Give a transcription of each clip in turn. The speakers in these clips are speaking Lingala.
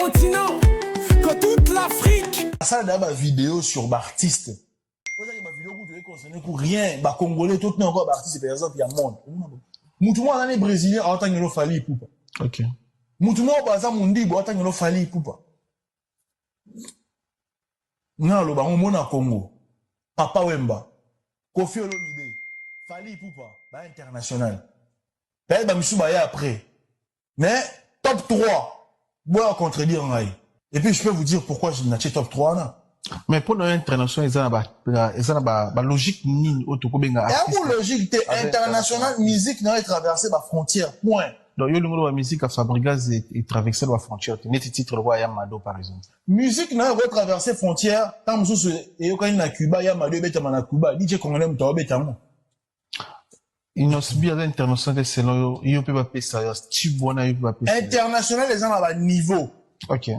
continent, que toute l'Afrique. Ça, dans ma vidéo sur l'artiste. Vous avez ma vidéo où vous concernez pour rien. Bah, Congolais, tout n'est encore artiste, par exemple, il y a monde. Moutouma, on est brésilien, en tant que fali poupa. Ok. Moutouma, par exemple, on dit, en tant que fali poupa. Non, le baron, mon Congo. Papa Wemba. Kofi Olomide. Fali poupa. Bah, international. Bah, bah, monsieur, bah, après. Mais, top 3. Moi, contredire en aïe. Et puis, je peux vous dire pourquoi je n'ai pas top 3 là. Mais pour nous, international, ils ont la logique ni autre que benga. Et pour logique, international, musique n'a traversé ma frontière. Point. Donc, il y a le musique à Fabrigas et traverser la frontière. Tu n'es titre le roi Yamado, par exemple. Musique n'a pas traversé frontière. Tant que vous et quand il y a Cuba, Yamado, Betamana Cuba, DJ Congolais, Mouta, Betamo. Il n'y a pas d'international, c'est là, il n'y a pas de ça. International, les gens à un niveau. Ok.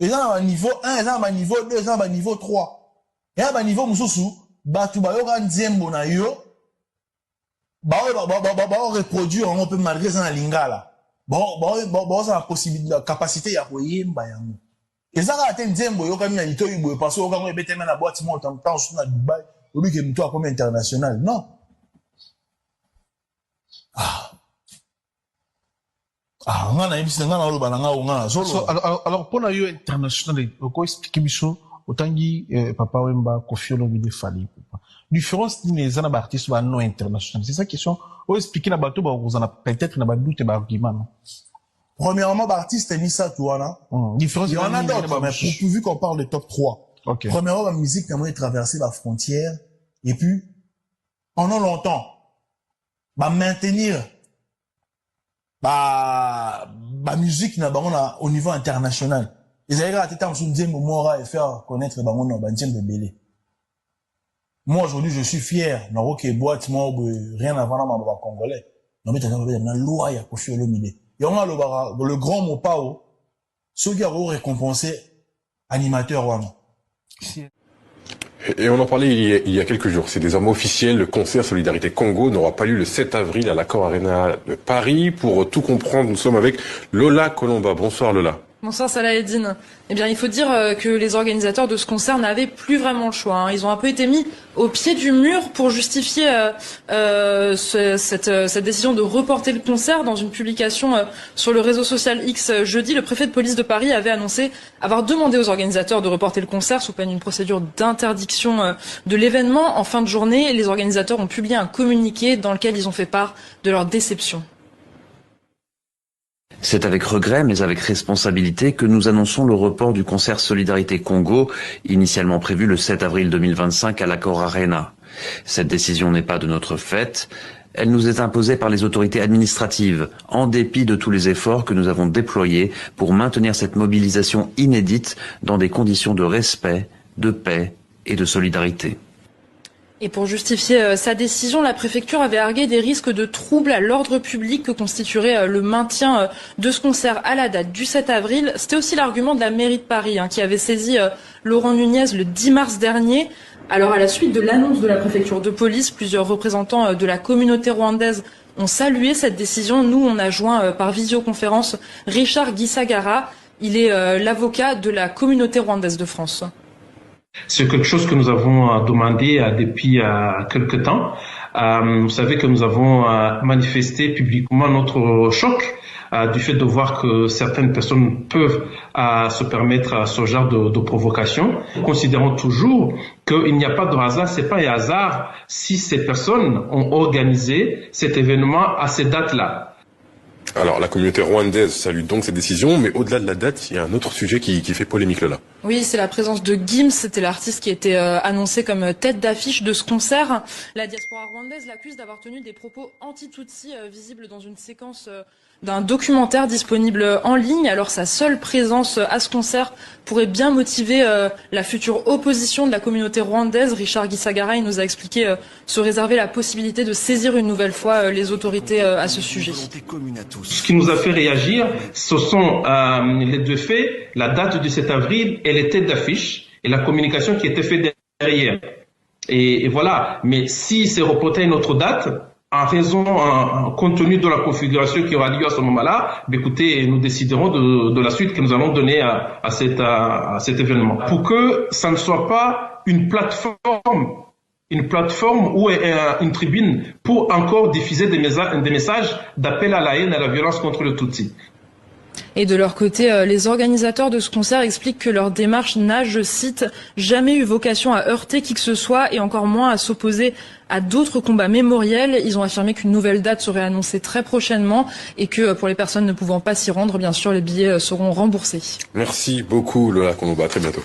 Les gens à niveau 1, les gens à niveau 2, les gens à niveau 3. Et à niveau Moussou, Batu Bayoga Nzembo na yo, reproduire, on peut malgré ça na lingala. Ça la possibilité, la capacité ya koyemba yango. Et ça a atteint Nzembo yo kami na lito yubo, parce que yo kami ebete na boîte mo temps na Dubaï, au lieu que muto a comme international. Non. Alors, pour nous, international, on peut expliquer autant que Papa Wemba, Kofi Olomide, Fali. Différence des les artistes non internationaux. C'est ça la question. On peut expliquer na bateau, vous en a peut-être na doute et argument. Premièrement, artiste est mis ça, toi, là. Différence. Il y en a d'autres, mais vu qu'on parle de top 3. Okay. Premièrement, la musique n'a pas traversé la frontière. Et puis, pendant longtemps, maintenir musique na bango au niveau international. Ils avaient raté tant sur Nzembo Mora et faire connaître bango na Nzembo Belé. Moi aujourd'hui je suis fier na rock et boîte moi rien avant na mamba congolais. Na mettre na loi ya Kofi Olomide. Yonga le grand mot pao ceux qui ont récompensé animateur wana. Et on en parlait il y a quelques jours. C'est désormais officiel. Le concert Solidarité Congo n'aura pas lieu le 7 avril à l'Accor Arena de Paris. Pour tout comprendre, nous sommes avec Lola Colomba. Bonsoir Lola. Bonsoir Salah Eddine. Eh bien, il faut dire que les organisateurs de ce concert n'avaient plus vraiment le choix. Hein. Ils ont un peu été mis au pied du mur pour justifier cette décision de reporter le concert. Dans une publication sur le réseau social X jeudi, le préfet de police de Paris avait annoncé avoir demandé aux organisateurs de reporter le concert sous peine d'une procédure d'interdiction de l'événement. En fin de journée, les organisateurs ont publié un communiqué dans lequel ils ont fait part de leur déception. C'est avec regret, mais avec responsabilité, que nous annonçons le report du concert Solidarité Congo, initialement prévu le 7 avril 2025 à l'Accor Arena. Cette décision n'est pas de notre fait. Elle nous est imposée par les autorités administratives, en dépit de tous les efforts que nous avons déployés pour maintenir cette mobilisation inédite dans des conditions de respect, de paix et de solidarité. Et pour justifier sa décision, la préfecture avait argué des risques de troubles à l'ordre public que constituerait le maintien de ce concert à la date du 7 avril. C'était aussi l'argument de la mairie de Paris qui avait saisi Laurent Nunez le 10 mars dernier. Alors à la suite de l'annonce de la préfecture de police, plusieurs représentants de la communauté rwandaise ont salué cette décision. Nous, on a joint par visioconférence Richard Gisagara. Il est l'avocat de la communauté rwandaise de France. C'est quelque chose que nous avons demandé depuis quelque temps. Vous savez que nous avons manifesté publiquement notre choc du fait de voir que certaines personnes peuvent se permettre ce genre de provocation. Nous considérons toujours qu'il n'y a pas de hasard, c'est pas un hasard si ces personnes ont organisé cet événement à ces dates-là. Alors, la communauté rwandaise salue donc cette décision, mais au-delà de la date, il y a un autre sujet qui fait polémique là. Oui, c'est la présence de Gims, c'était l'artiste qui était annoncé comme tête d'affiche de ce concert. La diaspora rwandaise l'accuse d'avoir tenu des propos anti-Tutsi visibles dans une séquence d'un documentaire disponible en ligne. Alors sa seule présence à ce concert pourrait bien motiver la future opposition de la communauté rwandaise. Richard Gisagara, il nous a expliqué se réserver la possibilité de saisir une nouvelle fois les autorités à ce sujet. Ce qui nous a fait réagir, ce sont les deux faits, la date du 7 avril et les têtes d'affiche et la communication qui était faite derrière. Et voilà. Mais si c'est reporté à une autre date, compte tenu de la configuration qui aura lieu à ce moment-là, écoutez, nous déciderons de la suite que nous allons donner à cet événement. Pour que ça ne soit pas une plateforme ou une tribune pour encore diffuser des messages d'appel à la haine et à la violence contre le Tutsi. Et de leur côté, les organisateurs de ce concert expliquent que leur démarche n'a, je cite, jamais eu vocation à heurter qui que ce soit et encore moins à s'opposer à d'autres combats mémoriels. Ils ont affirmé qu'une nouvelle date serait annoncée très prochainement et que pour les personnes ne pouvant pas s'y rendre, bien sûr, les billets seront remboursés. Merci beaucoup Lola Konoba, à très bientôt.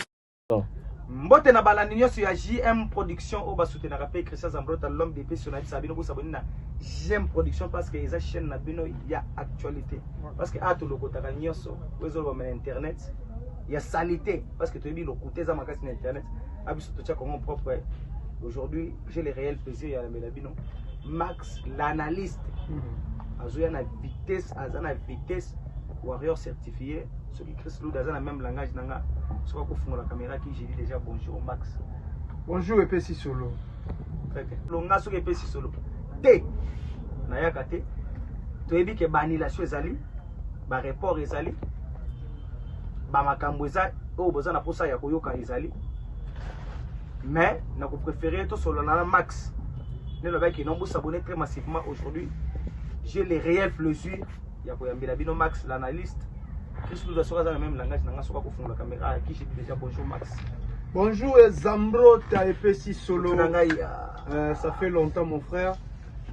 Mbote na balandi nyonso ya JM Production o basoutenir pe Christian Zambrota l'homme des personnalités sabino bo saboni na JM Production parce que eza chaîne na bino ya actualité parce que ato lokota ka nyonso wezo ba internet ya salité parce que to bi lokuté za makasi na internet abiso to tia comme propre. Aujourd'hui j'ai le réel plaisir ya la bino Max l'analyste azoya na vitesse warrior certifié. Ce qui Chris Lou dans le même langage nanga soit qu'on fond la caméra qui j'ai dit déjà bonjour Max. Bonjour EPC Solo. Très bien. Longa sur EPC Solo. T. Naya kate. Tu as dit que banilation ezali, ba report ezali, ba makambo ezali, o boza na posa ya koyoka ezali. Mais na ko préférer to solo na Max. Ne le mec qui non s'abonner très massivement aujourd'hui. J'ai les réels plaisirs ya koyambela bino Max l'analyste. Bonjour Max. Bonjour Zambro Taepesi Solo. Ça fait longtemps mon frère.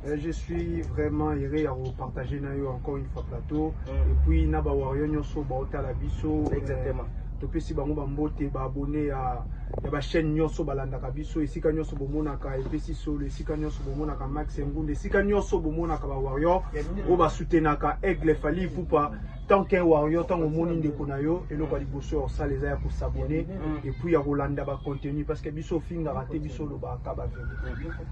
Je suis vraiment heureux à vous partager encore une fois plateau. Et puis Naba Wario Nyoso Baota la Biso. Exactement. Topesi bango bambote ba abonné à la chaîne Nyoso Balanda Kabiso. Ici ka Nyoso Bomona ka Epesi Solo. Ici ka Nyoso Bomona ka Max Ngunde. Ici ka Nyoso Bomona ka Wario. O ba soutenaka Aigle Fali Poupa. Tant qu'un warrior, tant au monde de Konayo, et le Baliboso, ça les a pour s'abonner, et puis à Rolanda va continuer parce que Bisso fin a raté Bisso le Bakaba.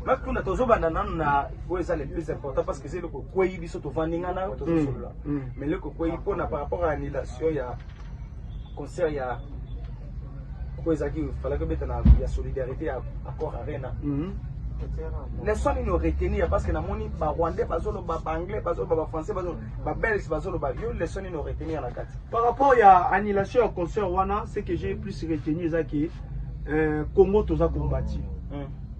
Mais pour notre Zobanana, c'est le plus important parce que c'est le Koyi Bisso to Vandingana, mais le Koyi pour par rapport à l'annulation, il y a concert, il y a Koizaki, il fallait que il y a solidarité à Accor Arena. Les sons ils nous retenir parce que na moni ba rwandais bazolo ba anglais bazolo ba français bazolo ba belge bazolo ba vieux les sons ils nous retenir na kati. Par rapport à annulation au concert wana, c'est que j'ai plus retenu ça qui Congo toza combattu.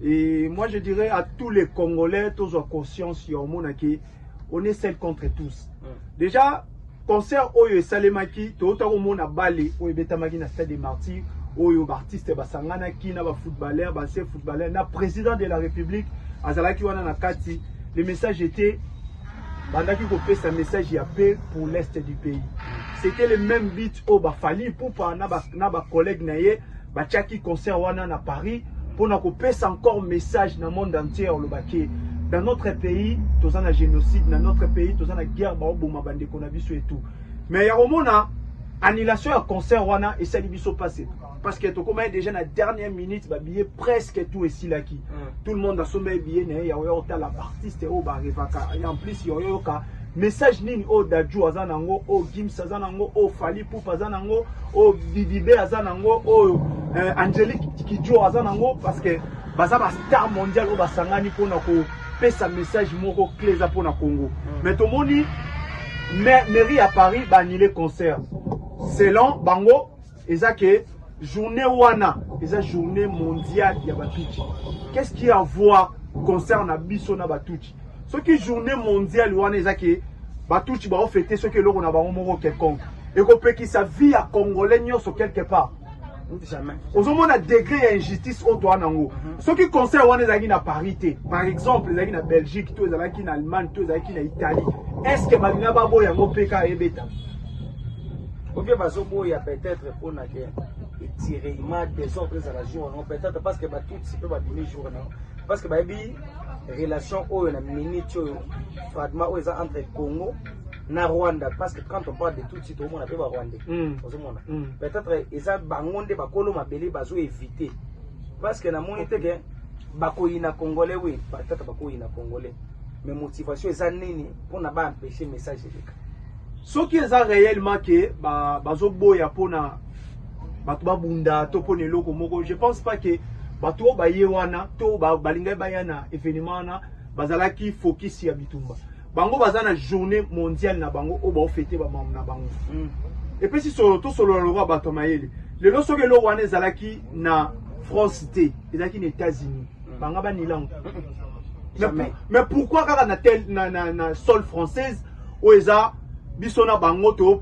Et moi je dirais à tous les Congolais tous ont conscience yo mona ki on est seul contre tous. Déjà concert oyo salemaki to otako mona balé oyo betamaki na stade des Martyrs. Oyo artiste basangana ki na ba footballeur ba chef footballeur na président de la République azalaki wana na kati le message était bandaki ko pesa message ya paix pour l'est du pays. C'était le même beat au ba Fali Poupa na ba collègue na ye ba tiaki concert wana na Paris pour na ko pesa encore message na monde entier le baké dans notre pays toza na génocide dans notre pays toza na guerre ba oboma bande ko na biso et tout. Mais ya romona annulation à concert wana et ça biso passé parce que to comme déjà na dernière minute ba billet presque tout ici là qui tout le monde a sommé billet né ya yo ta la artiste au ba revaka et en plus yo ka message nini o daju azanango o Gims azanango o Fali Poupa azanango o Bibibe azanango o Angelique Kidjo azanango parce que baza ba star mondial o ba sangani pona ko pesa message moko clé za pona Congo mais to moni mairie à Paris ba annuler concert selon bango ezake journée wana eza journée mondiale ya batuchi. Qu'est-ce qui a à voir concerne biso na batuchi? Ce qui journée mondiale wana ezake batuchi ba fêter ce que l'on a ba moko quelconque et qu'on peut qui sa vie à congolais nyonso quelque part. Jamais. Aux hommes a degré d'injustice au doigt nango. Ce qui concerne wana ezaki na parité. Par exemple, ezaki na Belgique, tout ezaki na Allemagne, tout ezaki na Italie. Est-ce que balina babo yango peka ebeta? Obie bazobo ya peut-être pour na que étirement des autres régions non peut-être parce que ba tout si peut ba demi jour non parce que ba bi relation au na minute fragment aux entre Congo na Rwanda parce que quand on parle de tout site au monde appelle Rwanda peut-être eza bangonde bakolo mabeli bazo éviter parce que na monite que bakoyi na congolais oui peut-être bakoyi na congolais mais motivation eza nini pour na ba empêcher message de ce qui est réellement que bazo boya pona batuba bunda to pone loko moko je pense pas que batu ba yewana to ba balinga bayana événement na bazalaki focus ya bitumba bango bazana journée mondiale na bango o ba fêter ba na bango et puis si solo to solo le roi batomayeli le lo soke lo wana ezalaki na France té ezalaki na États-Unis banga ba nilango mais pourquoi kaka na sol française o eza biso na bango to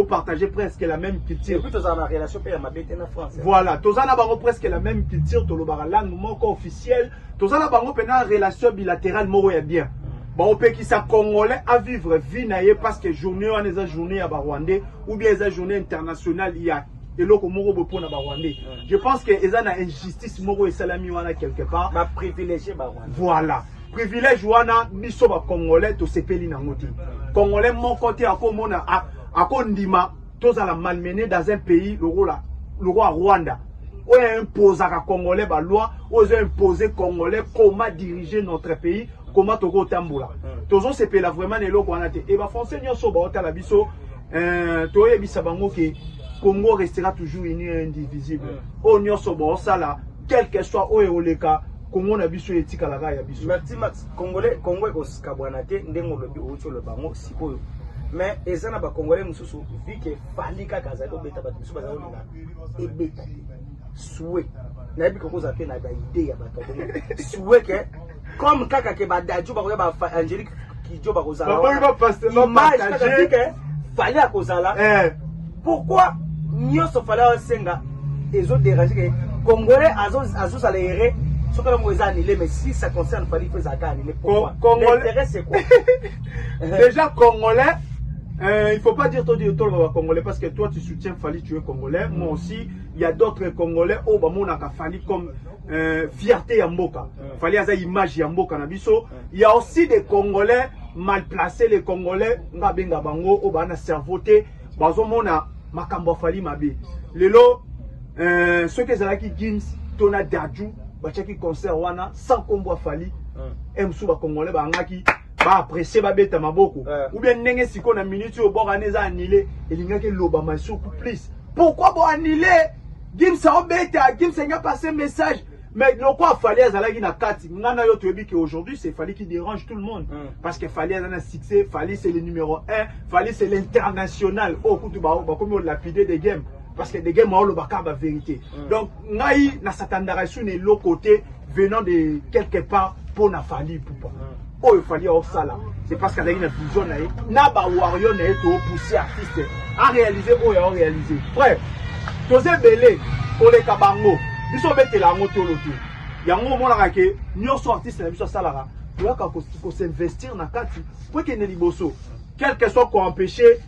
partager presque la même culture. Et puis tous en relation avec ma bête en France. Voilà, tous en bango presque la même culture, to lo bara langue moko officielle, tous en bango pena relation bilatérale moko ya bien. Bon on peut qui ça congolais à vivre vie naie parce que journée on est journée à Rwandais ou bien les journée internationale il y a et loko moko bo pona Rwandais. Je pense que eza na injustice moko et salami wana quelque part. Ma privilégié Rwandais. Voilà. Privilège wana biso ba congolais to sepeli na ngoti. Congolais mon côté à komona à kondima tous à la malmené dans un pays le roi Rwanda. On impose à congolais ba loi, on imposer congolais comment diriger notre pays, comment toko tambola. Tous on sepela vraiment ne loko wana te. Et ba français nyonso ba ota la biso to yebisa bango ke Congo restera toujours uni et indivisible. O nyonso ba osala quel que soit o oleka Congo na biso etika la ya biso. Merci Max. Congolais Congo ko skabwanate ndengo lobi ocho le bango sikoyo. Mais ezana ba Congolais mususu vi ke falika kaza ko beta ba biso bazalo na ebeta. Souhait. Na bi ko za pe na ba idée ya ba Congolais. Souhait ke comme kaka ke ba daju ba ko ba Angélique ki jo ba ko za. Ba pasteur partager ke fali a ko zala. Pourquoi nyoso fala senga ezo déranger ke Congolais azo ça les ce que l'on a annulé, mais si ça concerne Fali Fezaka annulé, pourquoi? L'intérêt c'est quoi? Déjà Congolais, il faut pas dire tout le Congolais parce que toi tu soutiens Fali, tu es Congolais. Moi aussi, il y a d'autres Congolais. Oh bah mon a Fali comme fierté Yamboka. Fali a sa image Yamboka Nabiso. Il y a aussi des Congolais mal placés, les Congolais Ngabenga Bango, oh bah na cerveauté. Bazo mona makambo Fali Mabe. Lelo, ceux qui sont qui Gims, Tona Dadju. Bachaki concert wana sans combo Fali emsu ba congolais ba ngaki ba apprécier ba beta maboko ou bien ndenge siko na minute au bord aneza annulé elingaki loba masu plus pourquoi bo annulé Gims a beta Gims a passé message mais le quoi Fali azalaki na kati ngana yo toyebi que aujourd'hui c'est Fali qui dérange tout le monde parce que Fali a un succès Fali c'est le numéro 1 Fali c'est l'international au kutu ba comme lapidé des games parce que des games ont le baka la vérité. Donc ngai na satandara sur l'autre côté venant de quelque part pour na Fali poupa. Oh il fallait au sala. C'est parce qu'il y a une vision na ba warrior na to pousser artiste à réaliser ou à réaliser. Frère, tosé belé pour les kabango. Ils sont mettre la moto l'autre. Yango mona ke nyoso artiste na biso salara. Doit ko s'investir na kati pour que ne liboso. Quel que soit qu'on empêcher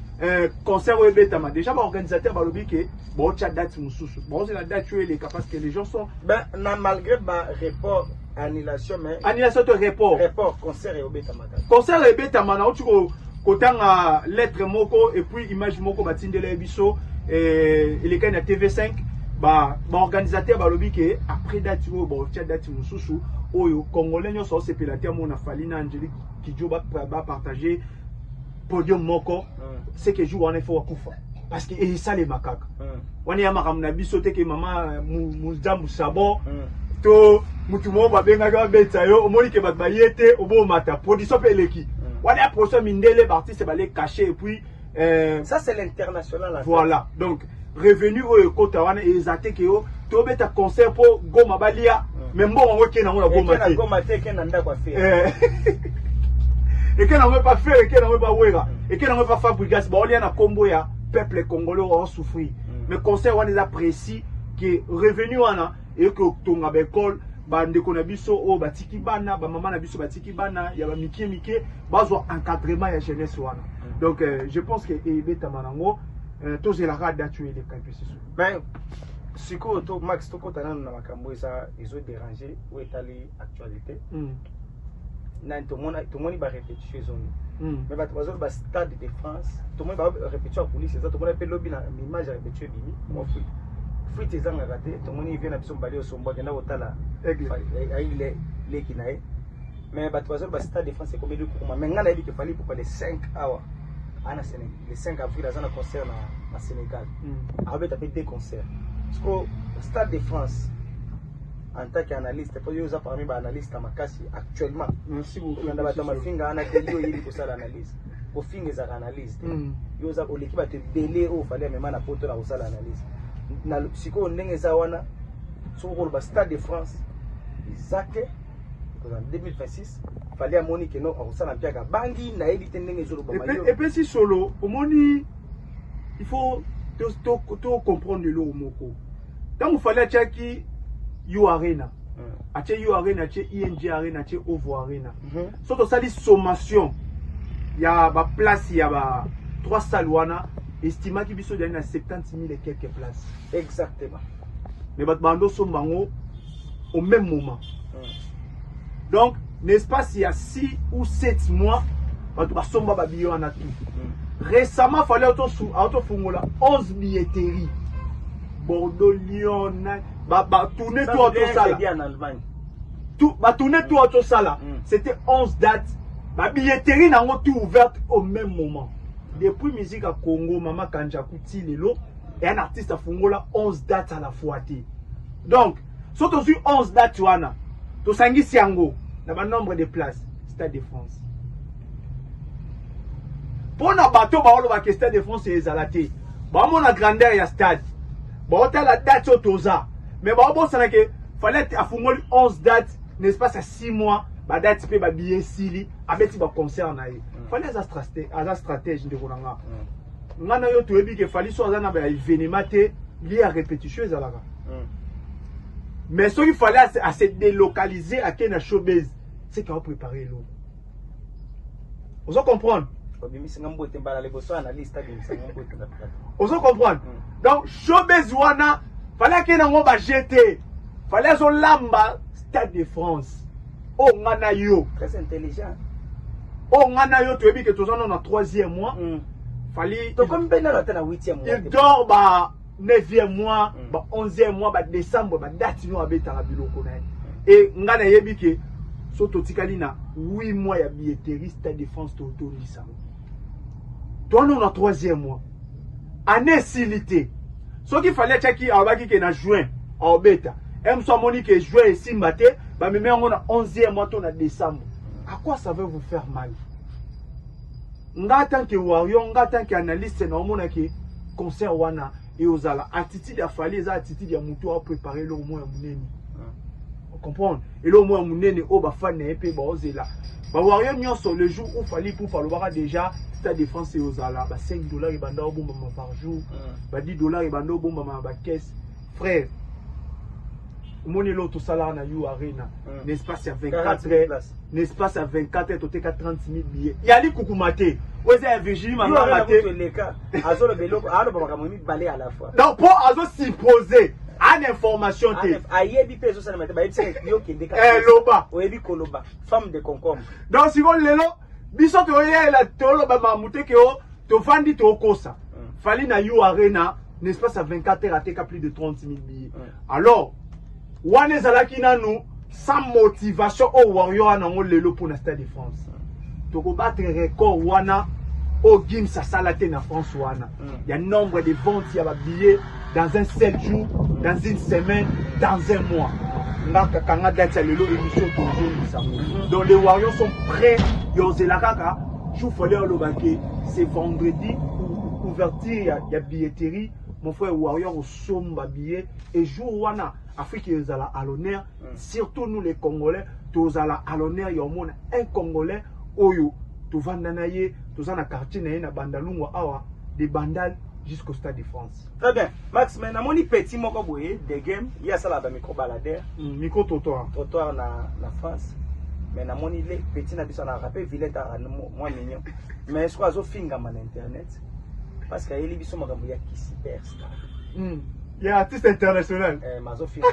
concert ou betama déjà l'organisateur va lobby que bon tu as date mususu bon c'est la date tu es les parce que les gens sont ben malgré ba report annulation mais annulation de report concert et betama na tu kotanga lettre moko et puis image moko batindele biso et les cas na TV5 ba organisateur va lobby que après date bon tu as date mususu oyo congolais nyoso c'est pilater mon Fali na Angélique Kidjo ba partager podium moko c'est que jour on est fort kufa parce que et ça les macaques on est amara na biso te ke mama muzambu sabo to mutumo ba benga ga beta yo omoni ke ba yete obo mata production peleki on est production mindele artiste ba les cacher et puis ça c'est l'international voilà donc revenu au kota wana ezate ke yo to beta concert pour goma balia mais mbongo ngo ke na ngona goma te ke na ndakwa faire et qu'elle n'en pas faire et qu'elle n'en pas wera et qu'elle n'en pas fabriquer bon il y a un combo ya peuple congolais ont souffrir mais concert on les apprécie qui revenu wana et que tonga bekol ba ndeko na biso o batiki bana ba mama na biso batiki bana ya ba miki bazo encadrement ya jeunesse wana donc je pense que ebeta manango tous la rade tuer les campus ben siko to Max to kotana na makambo ça ils ont dérangé ou étalé actualité tout le monde va répéter zone mais ba bazol ba stade de France tout le monde va répéter la police ça tout le monde peut lobby na image répéter bini moi fruit tesanga raté tout le monde vient na biso balé au sombo na otala ai les kinae mais ba bazol ba stade de France c'est comme le coup mais ngana que fallait pour les 5 hours ana Sénégal les 5 avril à un concert na Sénégal avec tapé des concerts parce que stade de France en tant qu'analyste pour yo za parmi ba analyste makasi actuellement. Merci beaucoup. On a battu ma finga ana ke yo yeli ko sala analyse. Ko finga za analyste. Yo za ko l'équipe te belé o fallait même na poto la ko sala analyse. Na siko ndenge za wana so ko ba Stade de France. Izake en 2026 fallait amoni que non ko sala mpiaka bangi na edite ndenge zo lo ba et puis si solo omoni il faut tout comprendre le moko. Quand il fallait checker You Arena, acheter You Arena, acheter ING Arena, acheter Ovo Arena. Surtout ça, les sommations, il y a ba place, il y a ba 3 salles wana, estimé qu'il y a 70 000 et quelques places. Exactement. Mais bat bando sont bango au même moment. Donc, n'est-ce pas s'il y a 6 ou 7 mois, bat somba ba billet en a tout. Récemment, il fallait autofongola 11 billetteries. Bordeaux, Lyon, tourner tout autour ça là. Tourner tout autour ça là. C'était 11 dates. La billetterie n'a pas tout ouverte au même moment. Depuis musique à Congo, Mama Kanjaku Tilelo, et un artiste à Fongola 11 dates à la fois. Donc, surtout sur 11 dates, tu as tout sangi siango, dans un nombre de places, Stade de France. Pour un bateau, le Stade de France est zalaté. Bah, mon grandeur, il y a stade. Bah, on a la date au Toza. Mais bah, bon, c'est que fallait à Fungoli 11 dates, n'est-ce pas, ça 6 mois. Bah, date, tu peux billet Sili, avec un concert. Fallait à stratège de Ronanga. Nana yo tu ebi que fallait soit un événement lié à répétition. Mais ce qu'il fallait à se délocaliser à Kenya Showbiz, c'est qu'on a préparé l'eau. Vous comprenez? Vous comprenez? Donc, Showbiz wana, fallait qu'il y ait un jeté. Fallait son lamba Stade de France. Oh, ngana yo. Très intelligent. Oh, ngana yo, tu as dit que tout ça, on a 3e mois. Fallait. Donc, comme ben là, on a 8e mois. Il dort, bah, 9e mois, bah, 11e mois, bah, décembre, bah, date, nous, à Bétara, Biloko, et ngana yebi que, soto tikalina, 8 mois, ya billetterie, Stade de France, toto, lisa. Toi, on a 3e mois. Année silité. Ce qu'il fallait checker, à Obaki, qui est en juin, à Obeta. M. Moni qui est juin et Simbate, bah, mais on a 11e mois, on a décembre. À quoi ça veut vous faire mal? Nga tant que warrior, nga tant qu'analyste, c'est normal que concert wana et aux ala. Attitude à fallait, ça attitude à moutou à préparer le moins à mouneni. Vous comprenez? Et le moins à mouneni, oh, bah, fan n'est pas, bah, osé là. Bah, warrior, nous, sur le jour où fallait pour falloir déjà, Stade de France et aux ala, bah, $5 et banda au bon par jour, bah, $10 et banda au bon bah, caisse. Frère, tout ça là, on a eu Arena. N'est-ce pas, c'est à 24 heures. N'est-ce pas, c'est à 24 heures, tu as 30 000 billets. Il y a des Koukoumate. Où est-ce que Virginie m'a maté? Donc, pour Azo s'imposer à l'information, Loba, femme de concombre. Donc, si vous voulez, biso to yé la tolo ba mamouté que to fandi to kosa. Fali na you Arena, n'est-ce pas, ça 24 heures à TK plus de 30 000 billets. Alors, wane zalaki nanu sans motivation au warrior anango lelo pour na Stade de France. To ko battre record wana au game ça salaté na France wana. Il y a nombre de ventes, il y a billets dans un 7 jours, dans une semaine, dans un mois. Donc les Warriors sont prêts. C'est vendredi, ouverture, il y a billetterie. Mon frère Warrior au somba billet. Et jour wana, Afrique est à l'honneur. Surtout nous les Congolais, tous à l'honneur. Il y a un Congolais, Oyo, tu vas nanaye, tu vas na quartier na bandalungo awa, des bandales jusqu'au Stade de France. Très bien. Max, mais namoni petit moko boye des games, il y a ça là ba micro baladeur, micro trottoir. Trottoir na France. Mais namoni les petits na biso na rappel Villeta moi mignon. Mais est-ce qu'on a finga man internet parce que il biso makambo ya ki superstar. Il y a artiste international. Mazo finga.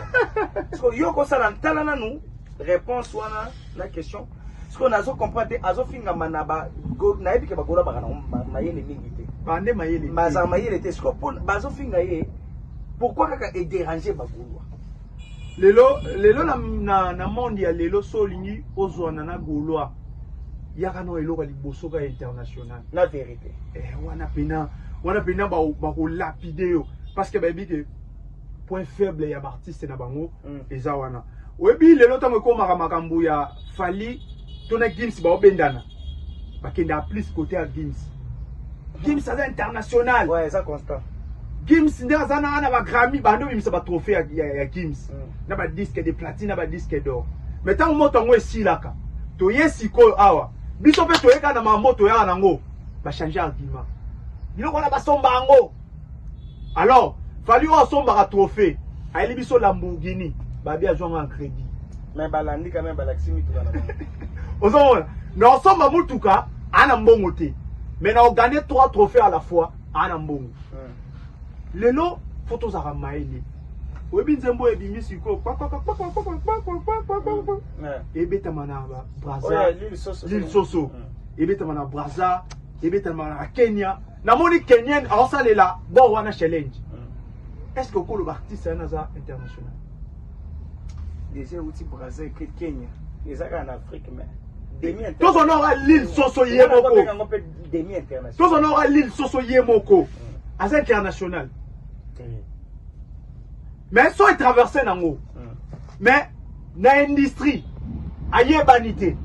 Parce que yo ko sala ntala na nous réponse wana na question. Est-ce qu'on a compris azo finga manaba go na ebi ke ba gola ba na mayele mingi te. Bande mayele. Baza mayele te sko pour bazo finga ye. Pourquoi kaka est dérangé ba golwa? Lelo na monde ya lelo solingi ozwana na golwa. Yaka no elo ka liboso ka international. La vérité. Wana pena ba ko lapider yo parce que ba bi que point faible ya artiste na bango eza wana oyebi lelo tango ekomaka makambo ya Fally to na Gims baobendana bakenda plus côté ya Gims aza international ouais ça constant Gims nde aza na ba Grammy bando bimisa ba trophée ya Gims na ba disque de platine na ba disque d'or mais tango moto ngo esilaka to yesiko awa biso pe toyeka na mamoto ya nango ba changer argument biloko na basomba yango alors Fally o somba ka trophée ayeli biso Lamborghini babi azwanga en crédit mais balandi quand même balaximi tout na ozomona na somba mutuka ana mbongo te mais na gagné 3 trophées à la fois ana mbongo lelo photo za ramaeli oyebi nzembo ebimi siko ebetama na Brazza Lil Soso ebetama na Brazza ebetama na Kenya namoni Kenyan aosalela bon wana challenge est-ce que ko le artiste anaza international déjà outil Brazza et Kenya les aga en Afrique mais demi international tous on aura Lil Soso yemoko demi international tous on aura Lil Soso yemoko as international mais so est traversé nango mais na industrie ayebanité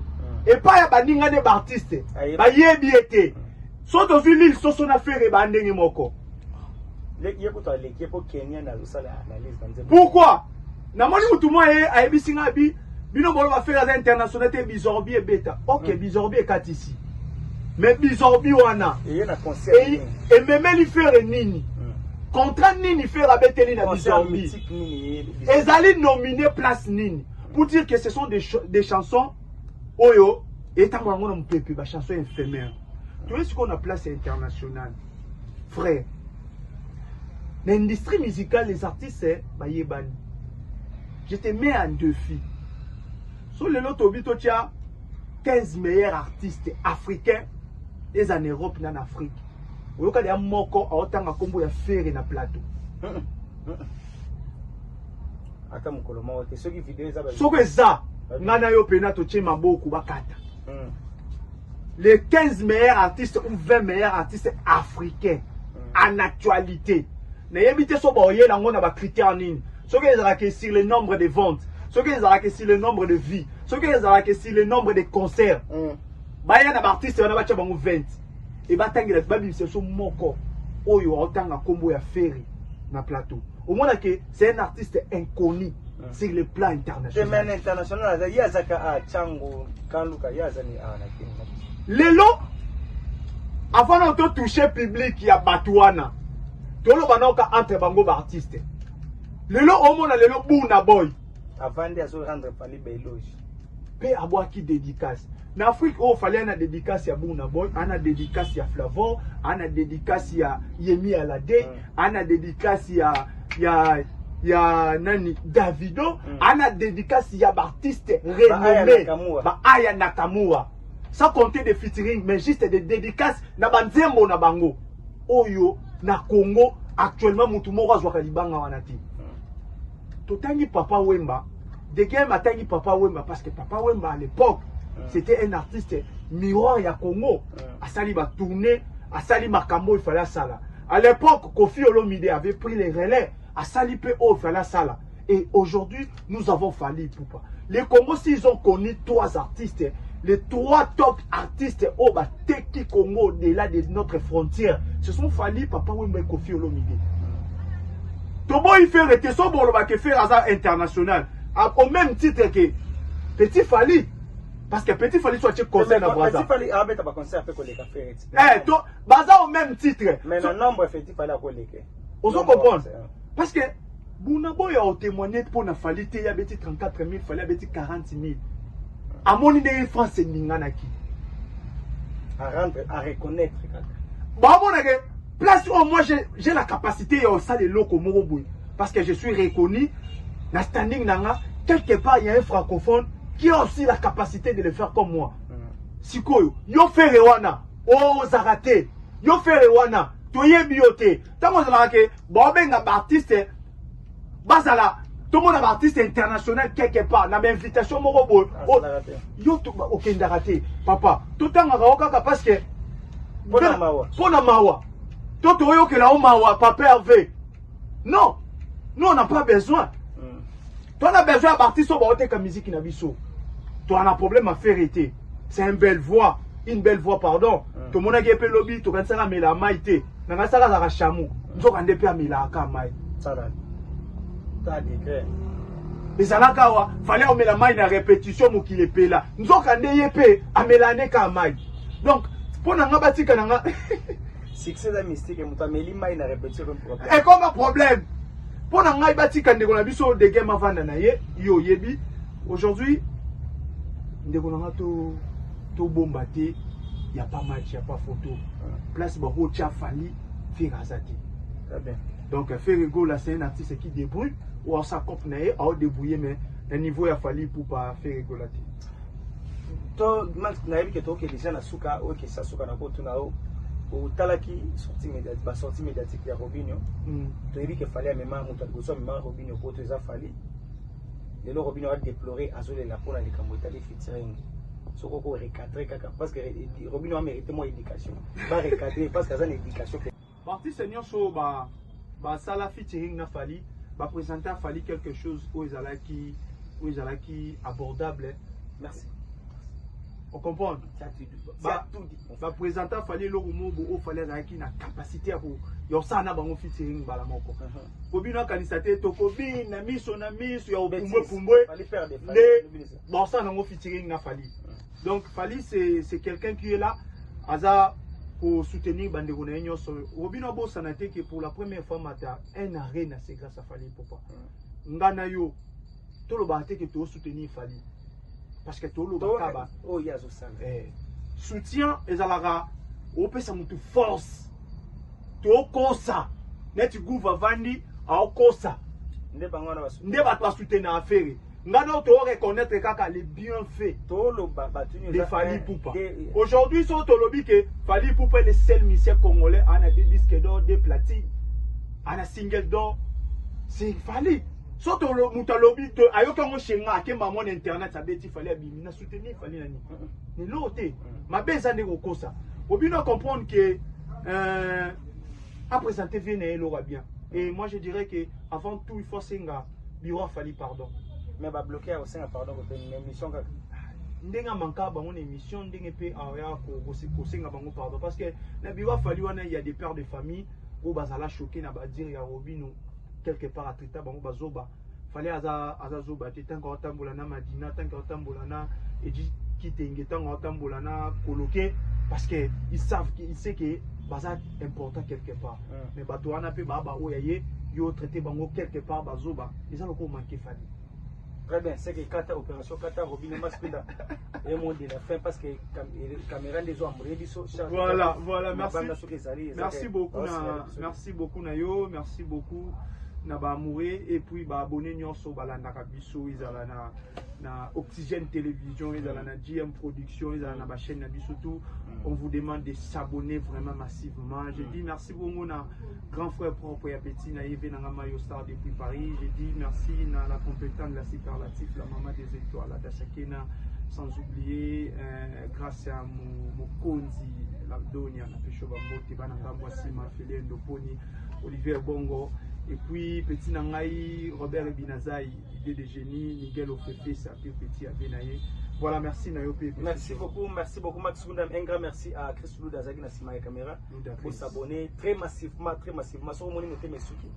et pas ya baninga de artiste ba yebi été so to vu Lil Soso na faire ba ndenge moko pourquoi na moni mutu mo ayebi singa bi bino bolo ba faire international te bizorbi et beta OK bizorbi est ici mais bizorbi wana et même li faire nini contrat nini faire abeteli na bizorbi ezali nominé place nini pour dire que ce sont des chansons oyo et tango ngo na mpepe ba chanson éphémère tu vois ce qu'on a place internationale frère l'industrie musicale les artistes ba yebani je te mets en défi sur le lot obito tia 15 meilleurs artistes africains et en Europe et en Afrique oyoka ya moko aotanga kombo ya faire na plateau ata mukolo mawo te soki video eza soko eza ngana yo pena to tie maboko bakata les 15 meilleurs artistes ou 20 meilleurs artistes africains en actualité na yebite so ba oyela ngona ba critères nini soki ezalaka sur le nombre de ventes soki ezalaka sur le nombre de vies soki ezalaka sur le nombre de concerts baya na ba artiste wana bacha bango 20 et batangela babimisa so moko oyo otanga kombo ya Ferry na plateau au moins que c'est un artiste inconnu sur le plan international mais international yazaka a chango kanluka yazani ana kinga lelo avant de toucher public ya Batouana tolo banoka entre bango ba artiste lelo omona lelo Burna Boy avant de se rendre Fally Bailoji pe abwaki dédicace na Afrique o fallait na dédicace ya Burna Boy ana dédicace ya Flavor ana dédicace ya Yemi Alade ana dédicace ya nani Davido ana dédicace ya artiste renommé ba Aya Nakamura sans compter des featuring mais juste des dédicaces na banzembo na bango oyo na Congo actuellement mutu moko azwaka libanga wana ti totangi Papa Wemba de game atangi Papa Wemba parce que Papa Wemba à l'époque c'était un artiste miroir ya Congo asali ba tourner asali makambo il fallait sala à l'époque Koffi Olomide avait pris les relais asali pe o il fallait sala et aujourd'hui nous avons Fally Ipupa les Congo s'ils ont connu 3 artistes les 3 top artistes au Teki Congo au-delà de notre frontière ce sont Fally Papa Wemba et Koffi Olomide Tobo il fait rete so bolo ba ke faire hasard international au même titre que Petit Fally parce que Petit Fally soit concert na Brazza Petit Fally abeta ba concert pe ko le café to baza au même titre mais le nombre Petit Fally a ko leke on se comprend parce que Burna Boy a témoigné pour na Fally te ya beti 34 000 Fally beti 40 000 amoni de France ningana ki à rendre à reconnaître bah bon que place où moi j'ai la capacité au ça les locaux moroboui parce que je suis reconnu na standing nanga quelque part il y a un francophone qui a aussi la capacité de le faire comme moi sikoyo yo faire wana o zarate yo faire wana toyebi yote tango za ke bo benga artiste basala tout le monde artiste international quelque part na invitation moroboui yo to okenda raté papa tout tanga ka parce que pona mawa toto oyo ke la mawa papa Hervé non Nous, on n'a pas besoin. Toi, on a besoin d'artistes qui ont la musique. Toi, on a un problème à faire arrêter. C'est une belle voix. Une belle voix, pardon. Tout le monde a un peu lobby, tout le monde a un peu la maïté. Tout le monde a un chamou. Nous avons un peu la maïté. Ça a décret. Mais ça n'a pas fallait on met la maille dans répétition pour qu'il est là. Nous avons un peu à mélanger la maille. Donc, pour nous bâtir kananga. Succès de mystique et mutameli maille dans répétition comme problème. Et comme un problème. Pour nous bâtir quand on a vu sur des games avant d'anayer, yo yebi. Aujourd'hui, nous avons tout bombarder. Il n'y a pas match, il n'y a pas photo. Place Baro Tia Fali, Firazati. Très bien. Donc, Ferrigo, là, c'est un artiste qui débrouille. Ou on s'accompagne, à débrouiller, mais le niveau il a fallu pour pas faire rigoler. Toi, naïve que toi qui déjà na suka ou que ça suka na ko tuna o ou talaki sortie médiatique ya Robinho. Tu dis qu'il fallait même monter go so même Robinho pour te ça fallait. Et le Robinho a déploré azole la pour les camboita les featuring. Soko ko recadrer kaka parce que Robinho a mérité moins éducation. Ba recadrer parce que ça une éducation. Parti seigneur so ba sala featuring na fallait. Va présenter à Fali quelque chose où ils allaient qui abordable. Merci. On comprend. Va présenter à Fali le mot où Fali qui na capacité à pour yo ça na bango featuring bala moko. Bobino kanisate tokobi na miso ya pumbwe Fali faire des bon ça na featuring na Fali. Donc Fali c'est quelqu'un qui est là aza pour soutenir Bandeko na Nyonso. Robino Bo Sanate qui pour la première fois mata un arène c'est grâce à Fali Poupa. Ngana yo tout le baté que tu soutenir Fali. Parce que tout le bakaba oh yazo ça. Soutien ezalara o pesa mutu force. To kosa net gouva vandi a kosa. Nde bangwana ba soutenir. Nde ba soutenir affaire. Ngana to reconnaître kaka les bienfaits de Fali Poupa. Aujourd'hui, sont au lobby que Fali Poupa est le seul musicien congolais à des disques d'or, des platines, à un single d'or. C'est Fali. Sont au lobby de Ayokango Shenga, qui m'a mon internet, ça dit Fali Abimina soutenir Fali Nani. Mais l'autre, ma belle année au Kosa. Au but de comprendre que à présenter Véné l'aura bien. Et moi je dirais que avant tout, il faut Senga, Biro Fali pardon. Mais va bloquer au sein pardon pour une émission que ndenga manka bango émission ndenge pe aya ko senga bango pardon parce que na biwa fali wana il y a des pères de famille au bazala choqué na ba dire ya Robino quelque part à traiter bango bazoba fallait aza zoba tetango tambola na Madina tango tambola na eji kitenge tango tambola na coloquer parce que ils savent qu'ils sait que baza important quelque part mais bato wana pe baba oyaye yo traiter bango quelque part bazoba ils ont encore manqué fali. Très bien, c'est que Kata opération Kata Robinho Maspeda est mon de la fin parce que caméra des hommes voilà merci beaucoup Nayo, merci beaucoup Naba Mouré et puis ba abonné nyonso balanda kabiso izala na Oxygène Télévision izala na GM Production izala na ba chaîne na biso tout on vous demande de s'abonner vraiment massivement. Je dis merci beaucoup na grand frère propre et petit na Yves na Mayo Star depuis Paris. Je dis merci na la compétente la superlatif la maman des étoiles la Dachakena sans oublier grâce à mon Konzi la Donia na Pecho Bambote bana ngambwa sima Félix Ndoponi Olivier Bongo. Et puis, petit Nangaï, Robert Binazaï, idée de génie, Miguel Ofefe, Sapir Petit Abenaye. Voilà, merci Nayope. Merci beaucoup Max Gundam. Un grand merci à Chris Lou Dazagi Nassima et Caméra pour s'abonner très massivement. Sur mon numéro Mesuki.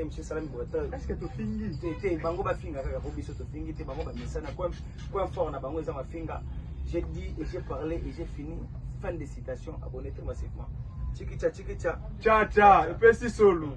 Monsieur Salam Breton. Est-ce que tu finis? Tu Bango Bafinga, Robiso, tu finis, tu Bango Bamisana, point fort, na Bango Zama Finga. J'ai dit et j'ai parlé et j'ai fini. Fin de citation, abonnez très massivement. Tchiki tcha. Tcha, et puis c'est solo.